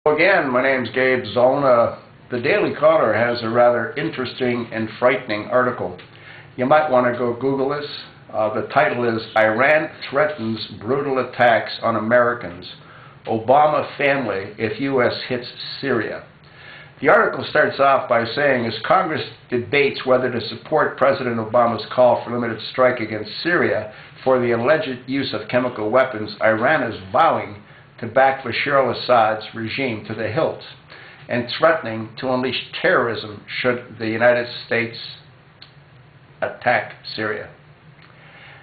Again, my name's Gabe Zolna. The Daily Caller has a rather interesting and frightening article. You might want to go Google this. The title is Iran Threatens Brutal Attacks on Americans. Obama Family if U.S. Hits Syria. The article starts off by saying, as Congress debates whether to support President Obama's call for limited strike against Syria for the alleged use of chemical weapons, Iran is vowing to back Bashar al-Assad's regime to the hilt and threatening to unleash terrorism should the United States attack Syria.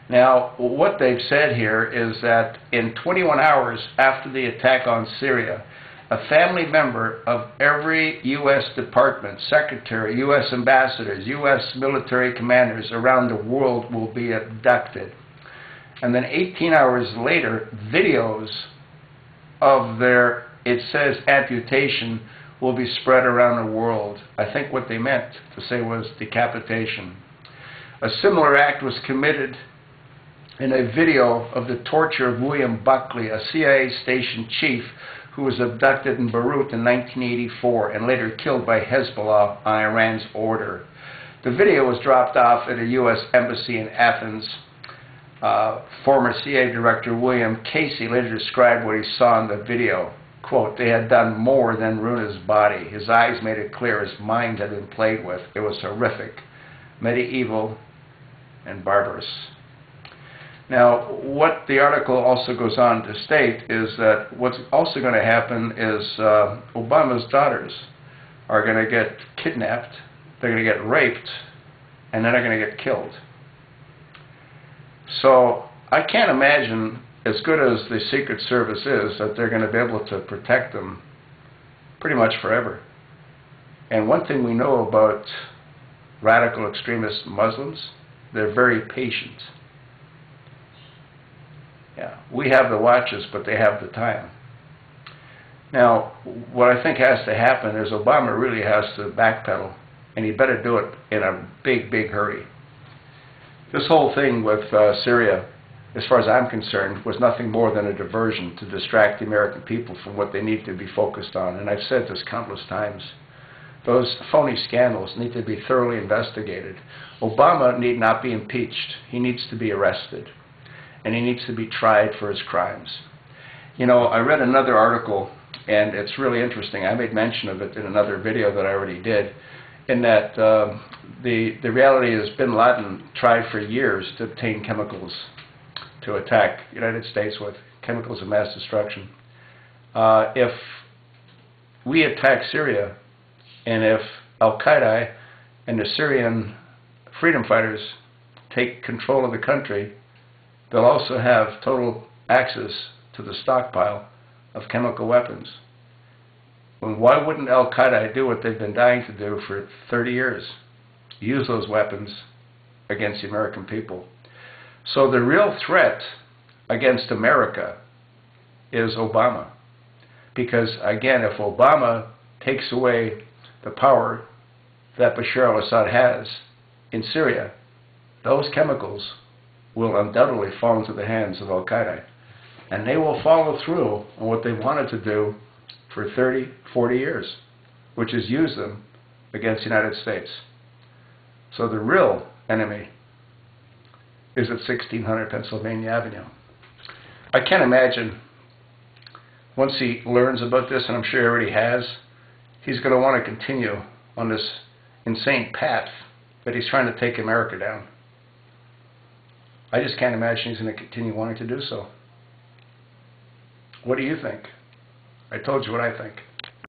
Now, what they've said here is that in 21 hours after the attack on Syria, a family member of every U.S. department, secretary, U.S. ambassadors, U.S. military commanders around the world will be abducted. And then 18 hours later, videos of their, it says, amputation will be spread around the world. I think what they meant to say was decapitation. A similar act was committed in a video of the torture of William Buckley, a CIA station chief who was abducted in Beirut in 1984 and later killed by Hezbollah on Iran's order. The video was dropped off at a U.S. embassy in Athens. Former CIA Director William Casey later described what he saw in the video. Quote, "They had done more than ruin his body. His eyes made it clear his mind had been played with. It was horrific, medieval, and barbarous." Now, what the article also goes on to state is that what's also going to happen is Obama's daughters are going to get kidnapped, they're going to get raped, and then they're going to get killed. So I can't imagine, as good as the Secret Service is, that they're going to be able to protect them pretty much forever. And one thing we know about radical extremist Muslims, they're very patient. Yeah, we have the watches, but they have the time. Now, what I think has to happen is Obama really has to backpedal, and he better do it in a big, big hurry. This whole thing with Syria, as far as I'm concerned, was nothing more than a diversion to distract the American people from what they need to be focused on. And I've said this countless times. Those phony scandals need to be thoroughly investigated. Obama need not be impeached. He needs to be arrested. And he needs to be tried for his crimes. You know, I read another article, and it's really interesting. I made mention of it in another video that I already did, in that the reality is bin Laden tried for years to obtain chemicals to attack the United States with, chemicals of mass destruction. If we attack Syria, and if Al-Qaeda and the Syrian freedom fighters take control of the country, they'll also have total access to the stockpile of chemical weapons. And why wouldn't Al-Qaeda do what they've been dying to do for 30 years? Use those weapons against the American people. So the real threat against America is Obama. Because, again, if Obama takes away the power that Bashar al-Assad has in Syria, those chemicals will undoubtedly fall into the hands of Al-Qaeda. And they will follow through on what they wanted to do for 30, 40 years, which is use them against the United States. So the real enemy is at 1600 Pennsylvania Avenue. I can't imagine, once he learns about this, and I'm sure he already has, he's going to want to continue on this insane path that he's trying to take America down. I just can't imagine he's going to continue wanting to do so. What do you think? I told you what I think.